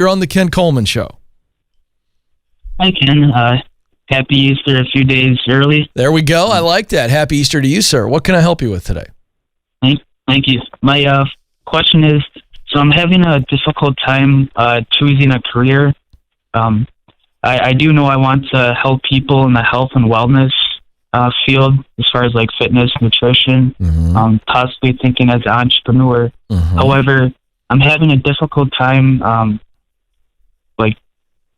You're on the Ken Coleman Show. Hi, Ken. Happy Easter a few days early. There we go. I like that. Happy Easter to you, sir. What can I help you with today? Thank you. My question is, so I'm having a difficult time choosing a career. I do know I want to help people in the health and wellness field as far as like fitness, nutrition, possibly thinking as an entrepreneur. However, I'm having a difficult time like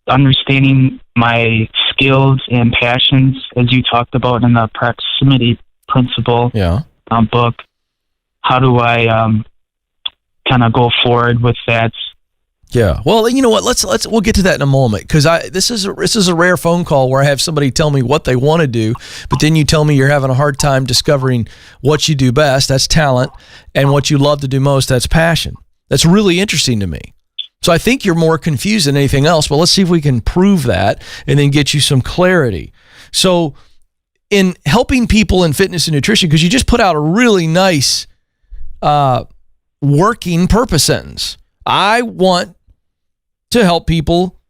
understanding my skills and passions, as you talked about in the proximity principle book. How do I kind of go forward with that? Yeah. Well, you know what? We'll get to that in a moment, because this is a rare phone call where I have somebody tell me what they want to do, but then you tell me you're having a hard time discovering what you do best. That's talent, and what you love to do most. That's passion. That's really interesting to me. So I think you're more confused than anything else, but let's see if we can prove that and then get you some clarity. So in helping people in fitness and nutrition, because you just put out a really nice working purpose sentence. I want to help people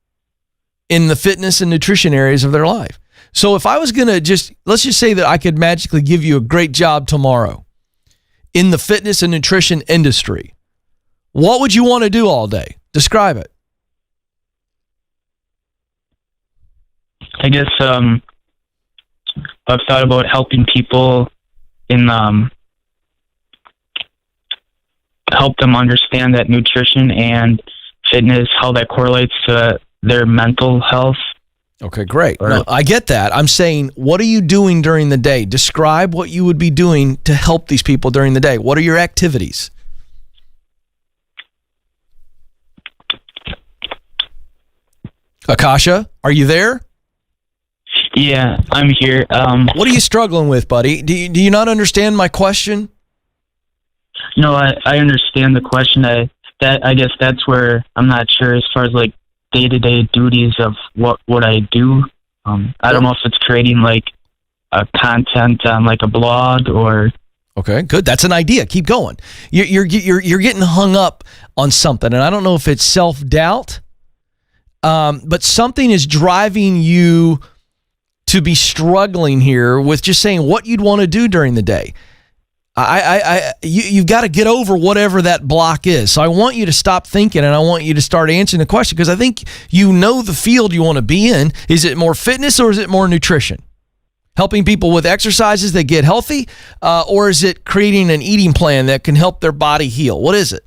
in the fitness and nutrition areas of their life. So if I was going to let's just say that I could magically give you a great job tomorrow in the fitness and nutrition industry, what would you want to do all day? Describe it. I guess I've thought about helping people in help them understand that nutrition and fitness, how that correlates to their mental health. Okay, great. No, I get that. I'm saying, what are you doing during the day? Describe what you would be doing to help these people during the day. What are your activities? Akasha, are you there? Yeah, I'm here. What are you struggling with, buddy? Do you not understand my question? No, I understand the question. I guess that's where I'm not sure as far as like day-to-day duties of what I do. I don't know if it's creating like a content on like a blog or. Okay, good. That's an idea. Keep going. You're getting hung up on something, and I don't know if it's self-doubt, but something is driving you to be struggling here with just saying what you'd want to do during the day. You've got to get over whatever that block is. So I want you to stop thinking, and I want you to start answering the question, because I think you know the field you want to be in. Is it more fitness or is it more nutrition? Helping people with exercises that get healthy, or is it creating an eating plan that can help their body heal? What is it?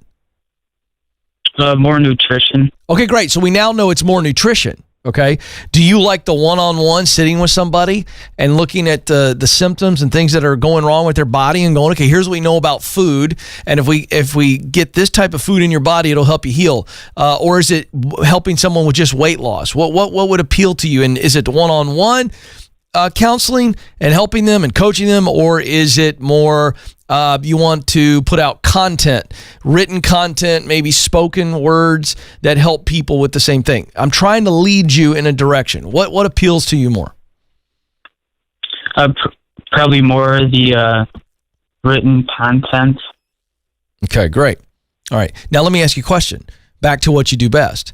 More nutrition. Okay, great. So we now know it's more nutrition. Okay. Do you like the one-on-one sitting with somebody and looking at the symptoms and things that are going wrong with their body and going, okay, here's what we know about food, and if we get this type of food in your body, it'll help you heal? Or is it helping someone with just weight loss? What would appeal to you? And is it the one-on-one counseling and helping them and coaching them, or is it more you want to put out content, written content, maybe spoken words that help people with the same thing? I'm trying to lead you in a direction. What appeals to you more? Probably more the written content. Okay, great. All right. Now let me ask you a question. Back to what you do best.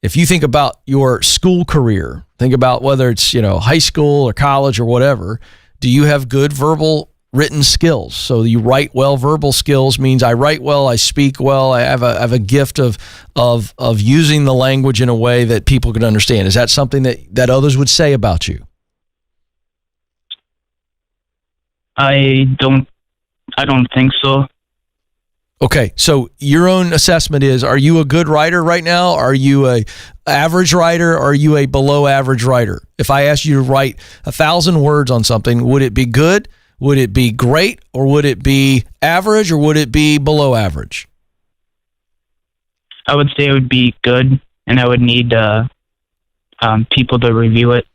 If you think about your school career, think about whether it's, high school or college or whatever, do you have good verbal written skills? So you write well. Verbal skills means I write well, I speak well, I have a gift of using the language in a way that people can understand. Is that something that others would say about you? I don't think so. Okay, so your own assessment is, are you a good writer right now? Are you a average writer? Or are you a below average writer? If I asked you to write 1,000 words on something, would it be good? Would it be great? Or would it be average? Or would it be below average? I would say it would be good, and I would need people to review it.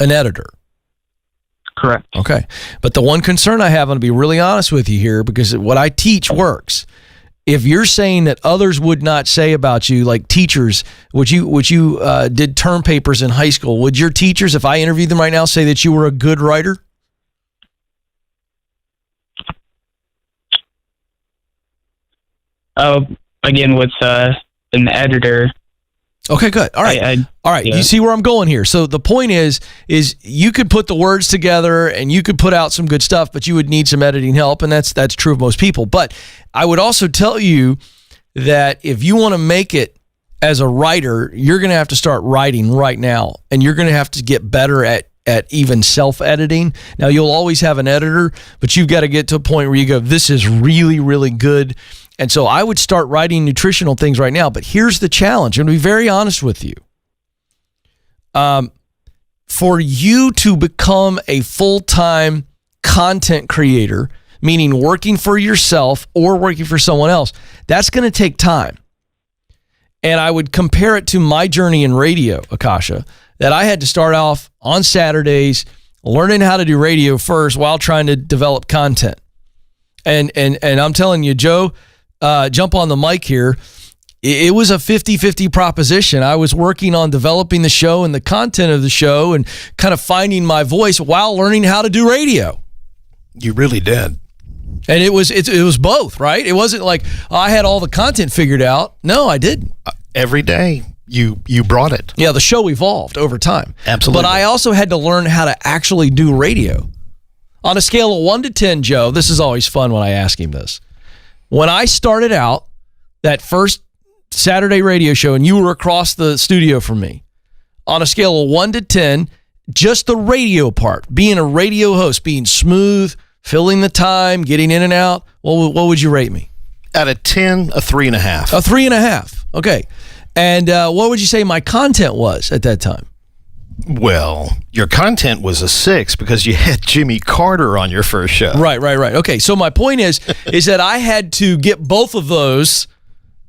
An editor. Correct. Okay. But the one concern I have, I'm going to be really honest with you here, because what I teach works. If you're saying that others would not say about you, like teachers, which you did term papers in high school, would your teachers, if I interviewed them right now, say that you were a good writer? Again, with an editor, Okay, good. All right. All right. Yeah. You see where I'm going here. So the point is you could put the words together and you could put out some good stuff, but you would need some editing help. And that's true of most people. But I would also tell you that if you want to make it as a writer, you're going to have to start writing right now. And you're going to have to get better at even self-editing. Now, you'll always have an editor, but you've got to get to a point where you go, this is really, really good. And so I would start writing nutritional things right now. But here's the challenge. I'm going to be very honest with you. For you to become a full-time content creator, meaning working for yourself or working for someone else, that's going to take time. And I would compare it to my journey in radio, Akasha, that I had to start off on Saturdays learning how to do radio first while trying to develop content. And I'm telling you, Joe, jump on the mic here. It was a 50-50 proposition. I was working on developing the show and the content of the show and kind of finding my voice while learning how to do radio. You really did. And it was both, right? It wasn't like I had all the content figured out. No, I didn't. Every day you brought it. Yeah, the show evolved over time. Absolutely. But I also had to learn how to actually do radio. On a scale of 1 to 10, Joe, this is always fun when I ask him this. When I started out, that first Saturday radio show, and you were across the studio from me, on a scale of 1 to 10, just the radio part, being a radio host, being smooth, filling the time, getting in and out, what would you rate me? Out of 10, a 3.5. A 3.5. Okay. And what would you say my content was at that time? Well, your content was a 6 because you had Jimmy Carter on your first show. Right. Okay, so my point is that I had to get both of those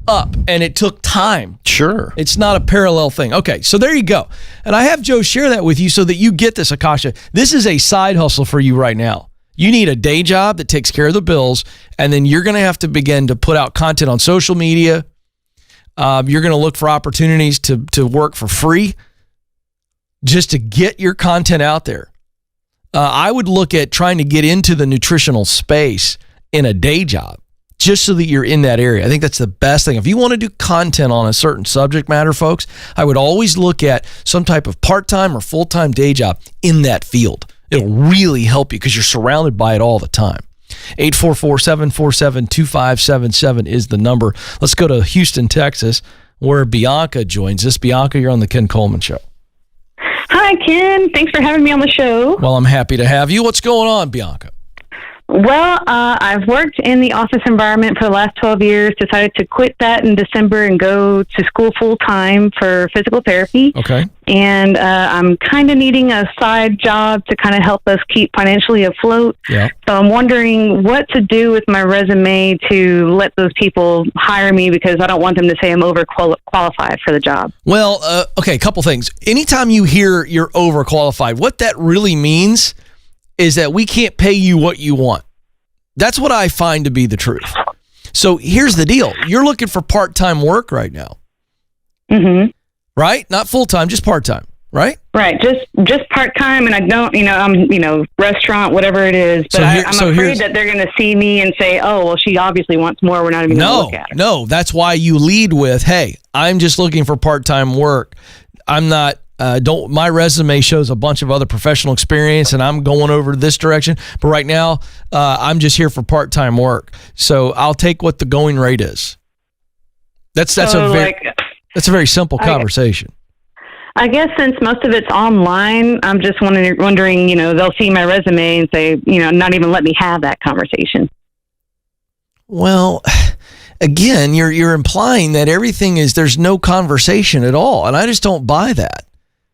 up, and it took time. Sure. It's not a parallel thing. Okay, so there you go. And I have Joe share that with you so that you get this, Akasha. This is a side hustle for you right now. You need a day job that takes care of the bills, and then you're going to have to begin to put out content on social media. You're going to look for opportunities to work for free just to get your content out there. I would look at trying to get into the nutritional space in a day job just so that you're in that area. I think that's the best thing. If you want to do content on a certain subject matter, folks, I would always look at some type of part-time or full-time day job in that field. It'll really help you because you're surrounded by it all the time. 844-747-2577 is the number. Let's go to Houston, Texas, where Bianca joins us. Bianca, you're on the Ken Coleman Show. Hi, Ken. Thanks for having me on the show. Well, I'm happy to have you. What's going on, Bianca? Well, I've worked in the office environment for the last 12 years, decided to quit that in December and go to school full-time for physical therapy. Okay. And I'm kind of needing a side job to kind of help us keep financially afloat. Yeah. So I'm wondering what to do with my resume to let those people hire me because I don't want them to say I'm overqualified for the job. Well, okay, a couple things. Anytime you hear you're overqualified, what that really means is that we can't pay you what you want. That's what I find to be the truth. So here's the deal. You're looking for part-time work right now. Mm-hmm. Right? Not full-time, just part-time, right? Right. Just part-time, and I don't, I'm, restaurant, whatever it is. But I'm afraid that they're going to see me and say, oh, well, she obviously wants more. We're not even going to look at her. No, that's why you lead with, hey, I'm just looking for part-time work. I'm not, my resume shows a bunch of other professional experience and I'm going over this direction, but right now I'm just here for part-time work. So I'll take what the going rate is. That's a very simple conversation. I guess since most of it's online, I'm just wondering, they'll see my resume and say, not even let me have that conversation. Well, again, you're implying that there's no conversation at all, and I just don't buy that.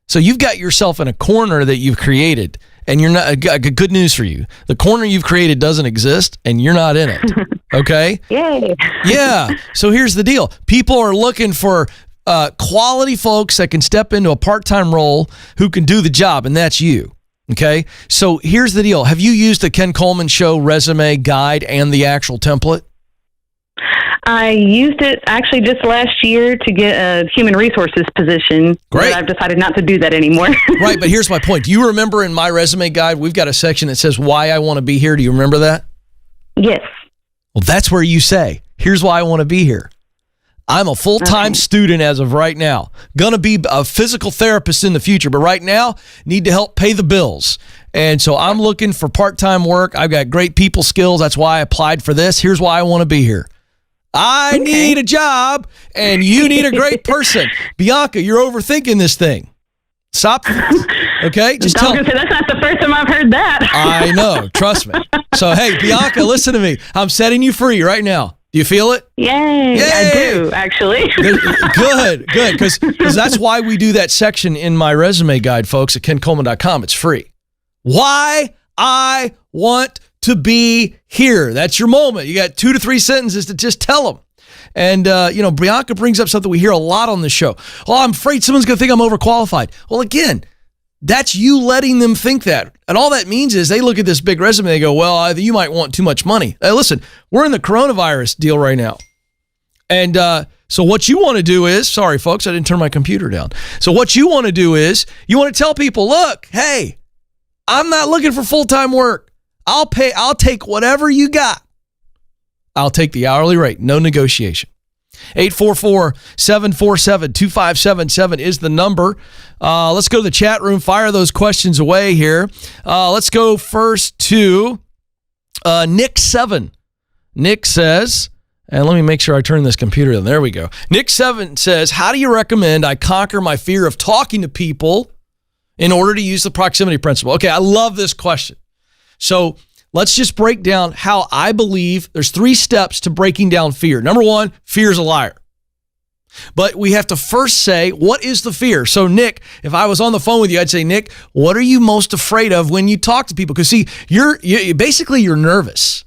So you've got yourself in a corner that you've created, and you're not. Good news for you: the corner you've created doesn't exist, and you're not in it. Okay? Yay! Yeah. So here's the deal: people are looking for quality folks that can step into a part-time role who can do the job, and that's you. Okay? So here's the deal: have you used the Ken Coleman Show resume guide and the actual template? I used it actually just last year to get a human resources position. Great. But I've decided not to do that anymore. Right, but here's my point. Do you remember in my resume guide, we've got a section that says why I want to be here? Do you remember that? Yes. Well, that's where you say, here's why I want to be here. I'm a full-time student as of right now. Going to be a physical therapist in the future, but right now need to help pay the bills. And so I'm looking for part-time work. I've got great people skills. That's why I applied for this. Here's why I want to be here. I need a job, and you need a great person. Bianca, you're overthinking this thing. Stop. Okay? Just tell me. That's not the first time I've heard that. I know. Trust me. So, hey, Bianca, listen to me. I'm setting you free right now. Do you feel it? Yay. I do, actually. Good. Because that's why we do that section in my resume guide, folks, at kencoleman.com. It's free. Why I want to be here. That's your moment. You got 2 to 3 sentences to just tell them. And, Bianca brings up something we hear a lot on the show. Oh, I'm afraid someone's going to think I'm overqualified. Well, again, that's you letting them think that. And all that means is they look at this big resume, they go, well, you might want too much money. Hey, listen, we're in the coronavirus deal right now. And so what you want to do is, sorry, folks, I didn't turn my computer down. So what you want to do is you want to tell people, look, hey, I'm not looking for full-time work. I'll take whatever you got. I'll take the hourly rate. No negotiation. 844-747-2577 is the number. Let's go to the chat room. Fire those questions away here. Let's go first to Nick 7. Nick says, and let me make sure I turn this computer on. There we go. Nick 7 says, how do you recommend I conquer my fear of talking to people in order to use the proximity principle? Okay, I love this question. So let's just break down how I believe there's 3 steps to breaking down fear. Number 1, fear is a liar. But we have to first say, what is the fear? So Nick, if I was on the phone with you, I'd say, Nick, what are you most afraid of when you talk to people? Because see, you're nervous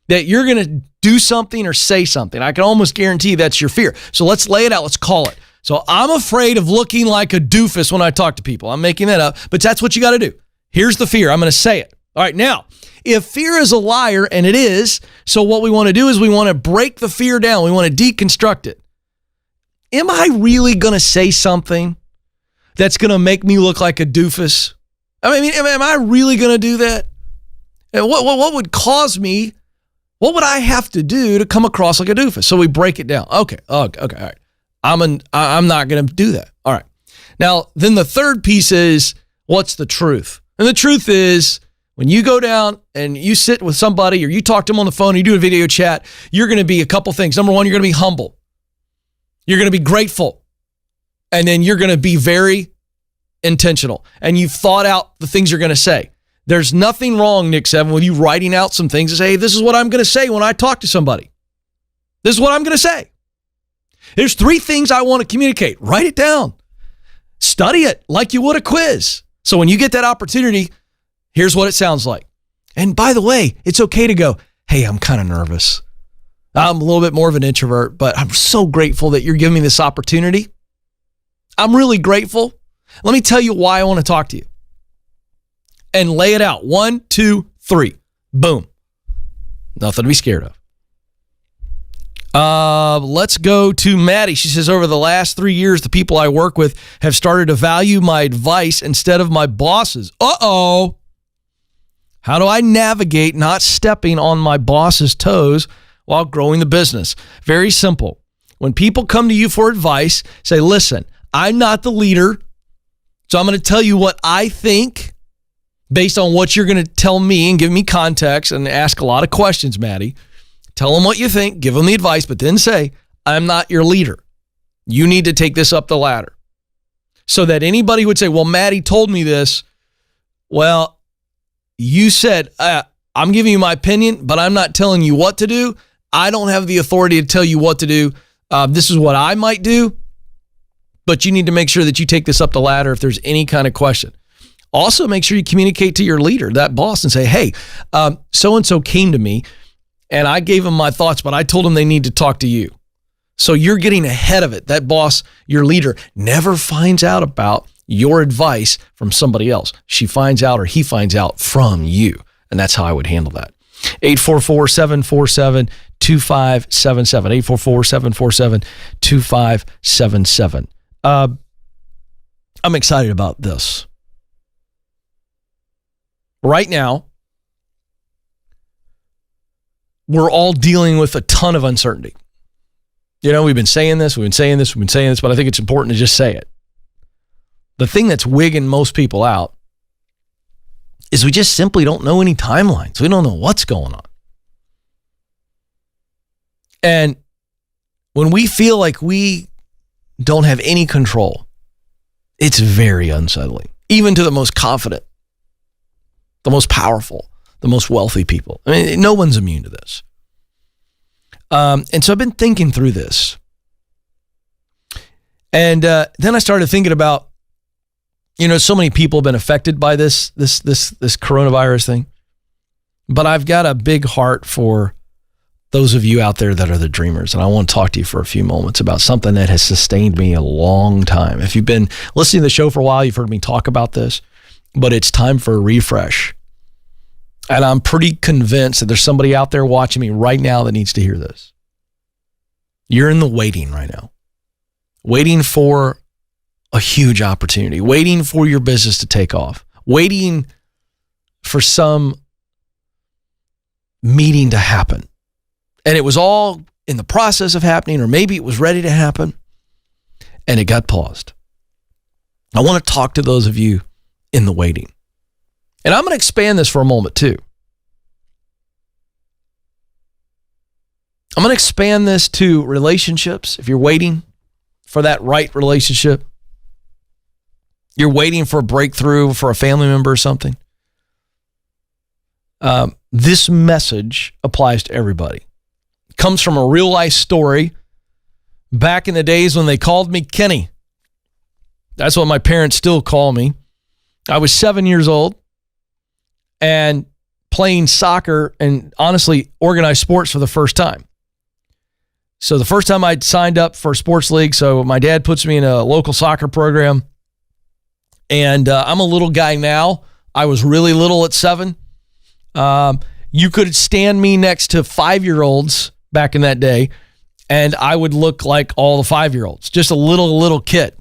that you're going to do something or say something. I can almost guarantee that's your fear. So let's lay it out. Let's call it. So I'm afraid of looking like a doofus when I talk to people. I'm making that up, but that's what you got to do. Here's the fear. I'm going to say it. All right, now, if fear is a liar, and it is, so what we want to do is we want to break the fear down. We want to deconstruct it. Am I really going to say something that's going to make me look like a doofus? I mean, am I really going to do that? And what would cause me, what would I have to do to come across like a doofus? So we break it down. Okay, all right. I'm not going to do that. All right. Now, then the third piece is, what's the truth? And the truth is, when you go down and you sit with somebody or you talk to them on the phone, or you do a video chat, you're going to be a couple things. Number 1, you're going to be humble. You're going to be grateful. And then you're going to be very intentional. And you've thought out the things you're going to say. There's nothing wrong, Nick 7, with you writing out some things and say, hey, this is what I'm going to say when I talk to somebody. This is what I'm going to say. There's 3 things I want to communicate. Write it down. Study it like you would a quiz. So when you get that opportunity, here's what it sounds like. And by the way, it's okay to go, hey, I'm kind of nervous. I'm a little bit more of an introvert, but I'm so grateful that you're giving me this opportunity. I'm really grateful. Let me tell you why I want to talk to you. And lay it out. 1, 2, 3. Boom. Nothing to be scared of. Let's go to Maddie. She says, over the last 3 years, the people I work with have started to value my advice instead of my bosses. Uh-oh. How do I navigate not stepping on my boss's toes while growing the business? Very simple. When people come to you for advice, say, listen, I'm not the leader, so I'm going to tell you what I think based on what you're going to tell me and give me context and ask a lot of questions, Maddie. Tell them what you think, give them the advice, but then say, I'm not your leader. You need to take this up the ladder. So that anybody would say, well, Maddie told me this. Well, you said, I'm giving you my opinion, but I'm not telling you what to do. I don't have the authority to tell you what to do. This is what I might do, but you need to make sure that you take this up the ladder if there's any kind of question. Also, make sure you communicate to your leader, that boss, and say, hey, so-and-so came to me, and I gave them my thoughts, but I told them they need to talk to you. So you're getting ahead of it. That boss, your leader, never finds out about your advice from somebody else. She finds out or he finds out from you. And that's how I would handle that. 844-747-2577. 844-747-2577. I'm excited about this. Right now, we're all dealing with a ton of uncertainty. You know, we've been saying this, but I think it's important to just say it. The thing that's wigging most people out is we just simply don't know any timelines. We don't know what's going on. And when we feel like we don't have any control, it's very unsettling, even to the most confident, the most powerful, the most wealthy people. I mean, no one's immune to this. And so I've been thinking through this. And then I started thinking about, you know, so many people have been affected by this coronavirus thing. But I've got a big heart for those of you out there that are the dreamers. And I want to talk to you for a few moments about something that has sustained me a long time. If you've been listening to the show for a while, you've heard me talk about this, but it's time for a refresh. And I'm pretty convinced that there's somebody out there watching me right now that needs to hear this. You're in the waiting right now, waiting for a huge opportunity, waiting for your business to take off, waiting for some meeting to happen. And it was all in the process of happening, or maybe it was ready to happen, and it got paused. I want to talk to those of you in the waiting. And I'm going to expand this for a moment too. I'm going to expand this to relationships. If you're waiting for that right relationship, you're waiting for a breakthrough for a family member or something, this message applies to everybody. It comes from a real life story back in the days when they called me Kenny. That's what my parents still call me. I was 7 years old and playing soccer and honestly organized sports for the first time. So the first time I'd signed up for a sports league, so my dad puts me in a local soccer program, and I'm a little guy now. I was really little at 7. You could stand me next to 5-year-olds back in that day, and I would look like all the 5-year-olds, just a little kid.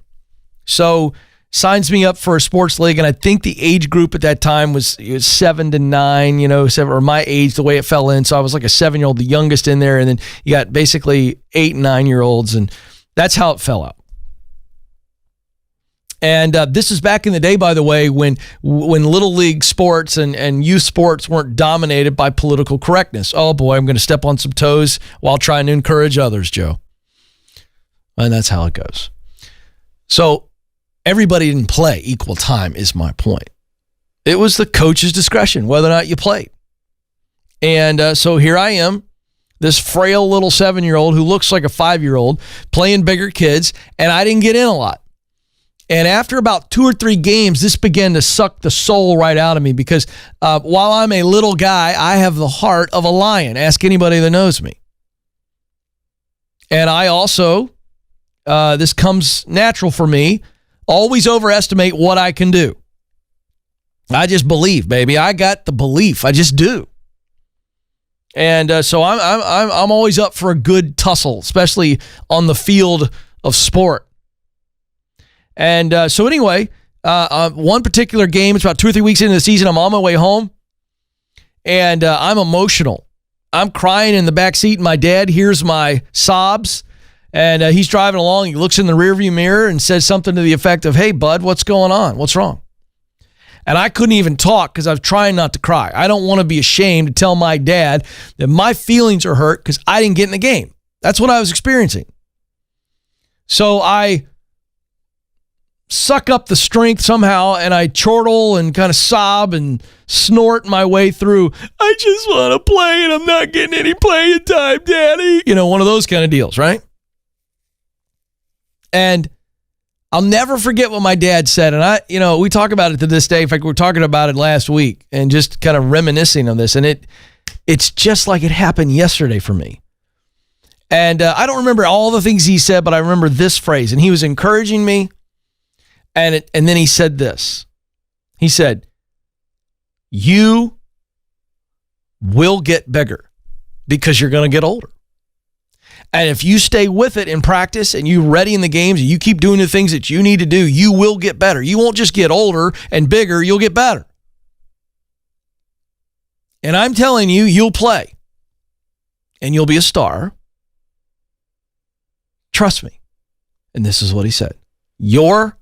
So signs me up for a sports league, and I think the age group at that time was 7 to 9, or my age, the way it fell in. So I was like a 7-year-old, the youngest in there, and then you got basically 8 and 9-year-olds, and that's how it fell out. And this is back in the day, by the way, when little league sports and youth sports weren't dominated by political correctness. Oh boy, I'm going to step on some toes while trying to encourage others, Joe. And that's how it goes. So everybody didn't play equal time is my point. It was the coach's discretion whether or not you played. And so here I am, this frail little 7-year-old who looks like a 5-year-old playing bigger kids, and I didn't get in a lot. And after about 2 or 3 games, this began to suck the soul right out of me because while I'm a little guy, I have the heart of a lion. Ask anybody that knows me. And I also, this comes natural for me, always overestimate what I can do. I just believe, baby. I got the belief. I just do. And so I'm always up for a good tussle, especially on the field of sport. And so anyway, one particular game, it's about 2 or 3 weeks into the season, I'm on my way home, and I'm emotional. I'm crying in the back seat, and my dad hears my sobs, and he's driving along. He looks in the rearview mirror and says something to the effect of, "Hey, bud, what's going on? What's wrong?" And I couldn't even talk because I was trying not to cry. I don't want to be ashamed to tell my dad that my feelings are hurt because I didn't get in the game. That's what I was experiencing. So I suck up the strength somehow, and I chortle and kind of sob and snort my way through, "I just want to play, and I'm not getting any playing time, Daddy." One of those kind of deals, right? And I'll never forget what my dad said. And we talk about it to this day. In fact, we were talking about it last week and just kind of reminiscing on this. And it's just like it happened yesterday for me. And I don't remember all the things he said, but I remember this phrase. And he was encouraging me. And then he said this. He said, "You will get bigger because you're going to get older. And if you stay with it in practice and you ready in the games and you keep doing the things that you need to do, you will get better. You won't just get older and bigger, you'll get better. And I'm telling you, you'll play. And you'll be a star. trust me. And this is what he said. Your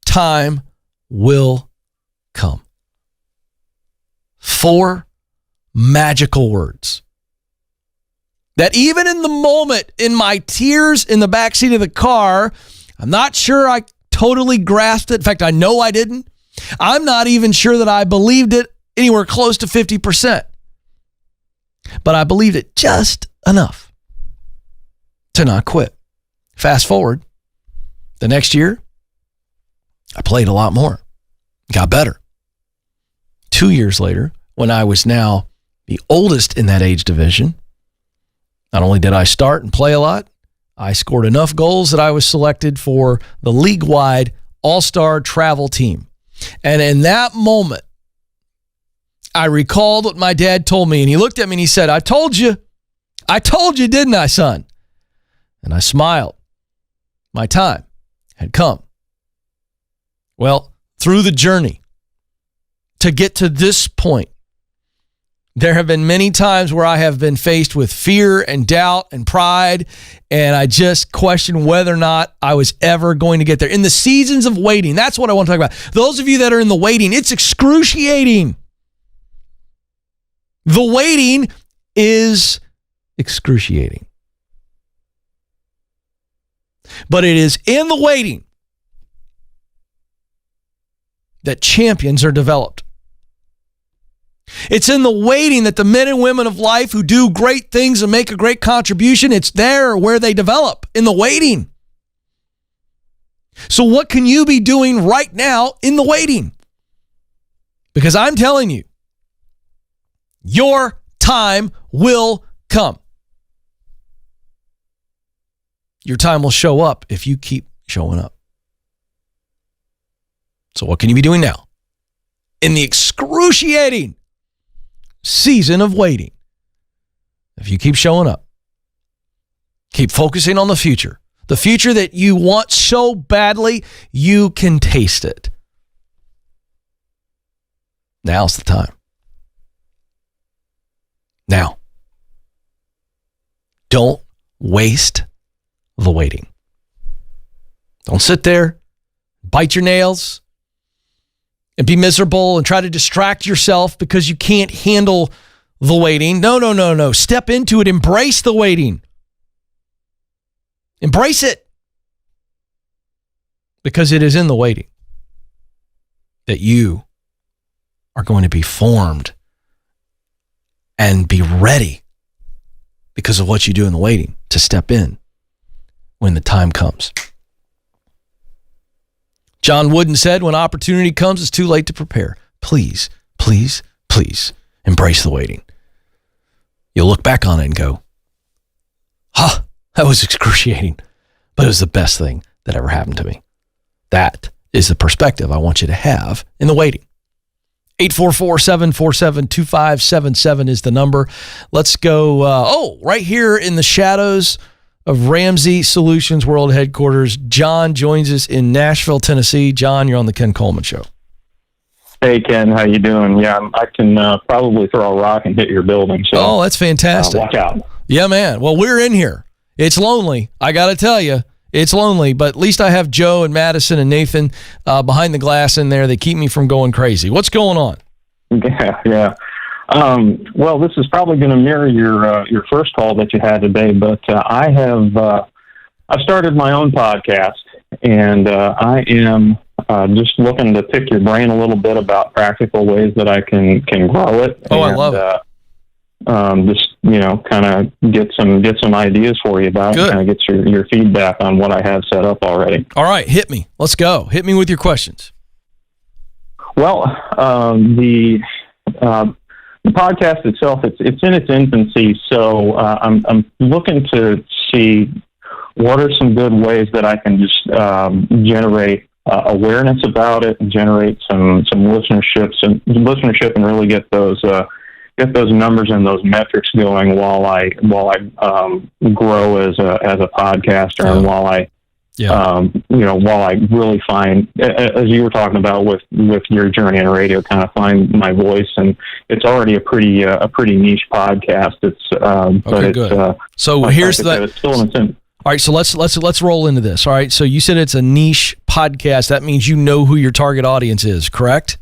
time will come. 4 magical words that even in the moment, in my tears in the backseat of the car, I'm not sure I totally grasped it. In fact, I know I didn't. I'm not even sure that I believed it anywhere close to 50%. But I believed it just enough to not quit. Fast forward, the next year, I played a lot more, got better. 2 years later, when I was now the oldest in that age division, not only did I start and play a lot, I scored enough goals that I was selected for the league-wide all-star travel team. And in that moment, I recalled what my dad told me, and he looked at me and he said, I told you, didn't I, son? And I smiled. My time had come. Well, through the journey to get to this point, there have been many times where I have been faced with fear and doubt and pride, and I just questioned whether or not I was ever going to get there. In the seasons of waiting, that's what I want to talk about. Those of you that are in the waiting, it's excruciating. The waiting is excruciating. But it is in the waiting that champions are developed. It's in the waiting that the men and women of life who do great things and make a great contribution, it's there where they develop, in the waiting. So what can you be doing right now in the waiting? Because I'm telling you, your time will come. Your time will show up if you keep showing up. So what can you be doing now? In the excruciating season of waiting, if you keep showing up, keep focusing on the future that you want so badly, you can taste it. Now's the time. Now, don't waste the waiting. Don't sit there, bite your nails, and be miserable and try to distract yourself because you can't handle the waiting. No. Step into it. Embrace the waiting. Embrace it. Because it is in the waiting that you are going to be formed and be ready because of what you do in the waiting to step in when the time comes. John Wooden said, when opportunity comes, it's too late to prepare. Please, please, please embrace the waiting. You'll look back on it and go, that was excruciating, but it was the best thing that ever happened to me. That is the perspective I want you to have in the waiting. 844-747-2577 is the number. Let's go, right here in the shadows of Ramsey Solutions World Headquarters, John joins us in Nashville, Tennessee. John, you're on the Ken Coleman Show. Hey, Ken, how you doing? Yeah, I can probably throw a rock and hit your building. So, that's fantastic. Watch out. Yeah, man. Well, we're in here. It's lonely. I got to tell you, it's lonely, but at least I have Joe and Madison and Nathan behind the glass in there. They keep me from going crazy. What's going on? Yeah. Well, this is probably going to mirror your first call that you had today, but I've started my own podcast, and I am just looking to pick your brain a little bit about practical ways that I can grow it. I love it. Just kind of get some ideas for you about it, kind of get your feedback on what I have set up already. All right, hit me. Let's go. Hit me with your questions. Well, the podcast itself, it's in its infancy, so I'm looking to see what are some good ways that I can just generate awareness about it and generate some listenership and really get those numbers and those metrics going while I grow as a podcaster, and while I really find, as you were talking about with your journey in radio, kind of find my voice. And it's already a pretty niche podcast. It's good. So here's the. It's still in its All right, so let's roll into this. All right, so you said it's a niche podcast. That means you know who your target audience is, correct?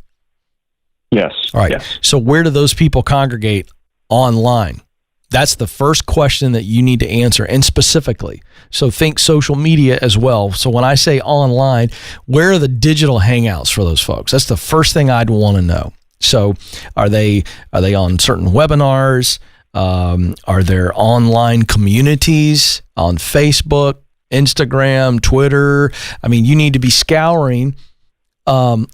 Yes. All right. Yes. So where do those people congregate online? That's the first question that you need to answer, and specifically. So think social media as well. So when I say online, where are the digital hangouts for those folks? That's the first thing I'd want to know. So are they on certain webinars? Are there online communities on Facebook, Instagram, Twitter? I mean, you need to be scouring. Even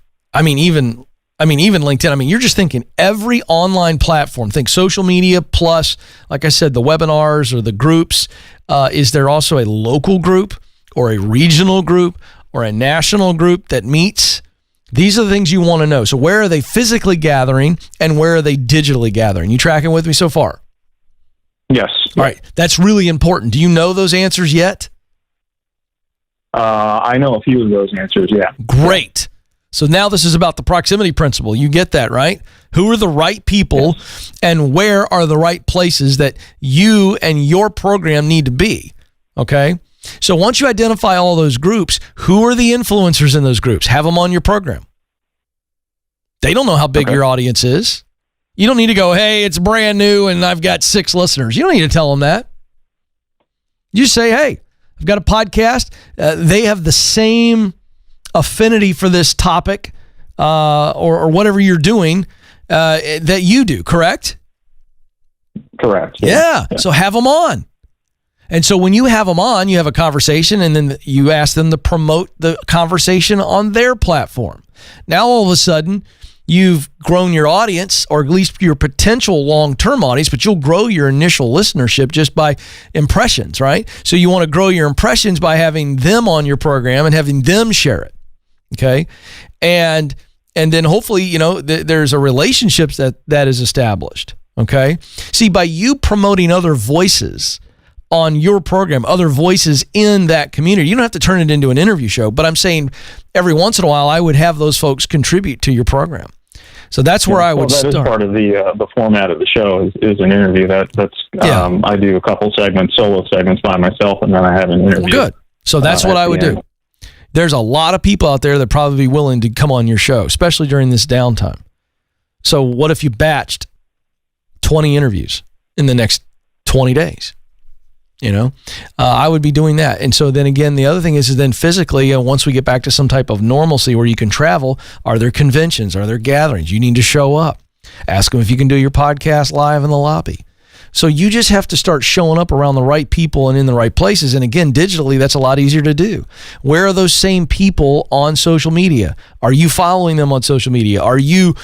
LinkedIn. I mean, you're just thinking every online platform. Think social media plus, like I said, the webinars or the groups. Is there also a local group or a regional group or a national group that meets? These are the things you want to know. So where are they physically gathering and where are they digitally gathering? You tracking with me so far? Yes. All right. That's really important. Do you know those answers yet? I know a few of those answers, yeah. Great. So now this is about the proximity principle. You get that, right? Who are the right people and where are the right places that you and your program need to be? Okay? So once you identify all those groups, who are the influencers in those groups? Have them on your program. They don't know how big your audience is. You don't need to go, hey, it's brand new and I've got 6 listeners. You don't need to tell them that. You say, hey, I've got a podcast. They have the same affinity for this topic or whatever you're doing that you do, correct? Correct. Yeah. So have them on. And so when you have them on, you have a conversation and then you ask them to promote the conversation on their platform. Now, all of a sudden, you've grown your audience, or at least your potential long-term audience, but you'll grow your initial listenership just by impressions, right? So you want to grow your impressions by having them on your program and having them share it, okay? And then hopefully, there's a relationship that is established, okay? See, by you promoting other voices on your program, other voices in that community, you don't have to turn it into an interview show, but I'm saying every once in a while, I would have those folks contribute to your program. So that's where I would start. That is part of the format of the show is an interview. I do a couple solo segments by myself, and then I have an interview. Good. So that's what I would do. There's a lot of people out there that probably be willing to come on your show, especially during this downtime. So what if you batched 20 interviews in the next 20 days? I would be doing that. And so then again, the other thing is then physically, once we get back to some type of normalcy where you can travel, are there conventions? Are there gatherings? You need to show up. Ask them if you can do your podcast live in the lobby. So you just have to start showing up around the right people and in the right places. And again, digitally, that's a lot easier to do. Where are those same people on social media? Are you following them on social media? Are you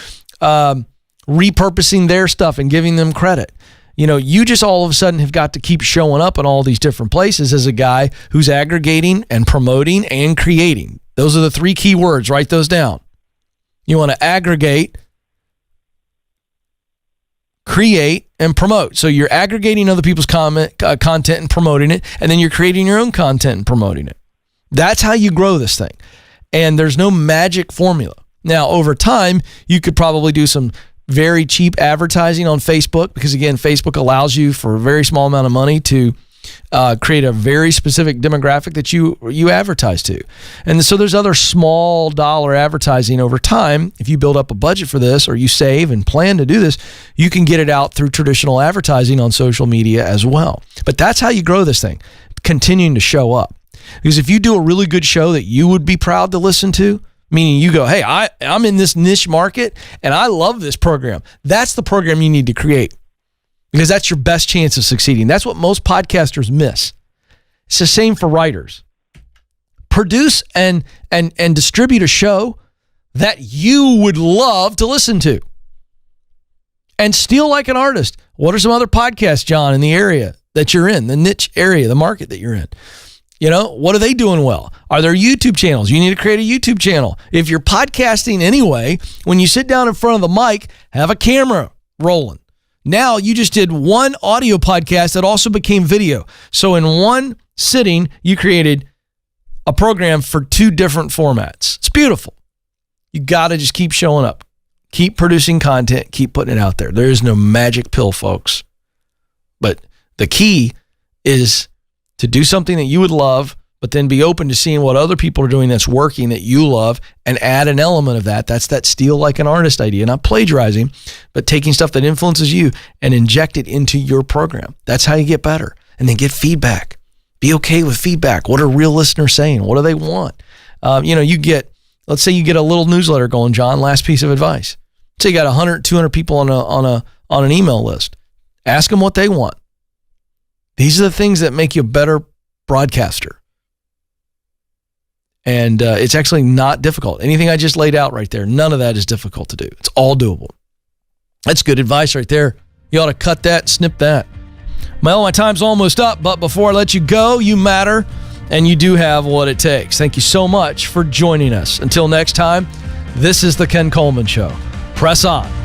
repurposing their stuff and giving them credit? You just all of a sudden have got to keep showing up in all these different places as a guy who's aggregating and promoting and creating. Those are the 3 key words. Write those down. You want to aggregate, create, and promote. So you're aggregating other people's content and promoting it, and then you're creating your own content and promoting it. That's how you grow this thing. And there's no magic formula. Now, over time, you could probably do some very cheap advertising on Facebook because, again, Facebook allows you for a very small amount of money to create a very specific demographic that you advertise to. And so there's other small dollar advertising over time. If you build up a budget for this or you save and plan to do this, you can get it out through traditional advertising on social media as well. But that's how you grow this thing, continuing to show up. Because if you do a really good show that you would be proud to listen to, meaning you go, hey, I'm in this niche market and I love this program. That's the program you need to create because that's your best chance of succeeding. That's what most podcasters miss. It's the same for writers. Produce and distribute a show that you would love to listen to. And steal like an artist. What are some other podcasts, John, in the area that you're in, the niche area, the market that you're in? What are they doing well? Are there YouTube channels? You need to create a YouTube channel. If you're podcasting anyway, when you sit down in front of the mic, have a camera rolling. Now you just did one audio podcast that also became video. So in one sitting, you created a program for 2 different formats. It's beautiful. You got to just keep showing up. Keep producing content. Keep putting it out there. There is no magic pill, folks. But the key is to do something that you would love, but then be open to seeing what other people are doing that's working that you love and add an element of that. That's that steal like an artist idea, not plagiarizing, but taking stuff that influences you and inject it into your program. That's how you get better. And then get feedback. Be okay with feedback. What are real listeners saying? What do they want? Let's say you get a little newsletter going, John, last piece of advice. Say you got 100, 200 people on an email list. Ask them what they want. These are the things that make you a better broadcaster. And it's actually not difficult. Anything I just laid out right there, none of that is difficult to do. It's all doable. That's good advice right there. You ought to cut that, snip that. Well, my time's almost up, but before I let you go, you matter, and you do have what it takes. Thank you so much for joining us. Until next time, this is the Ken Coleman Show. Press on.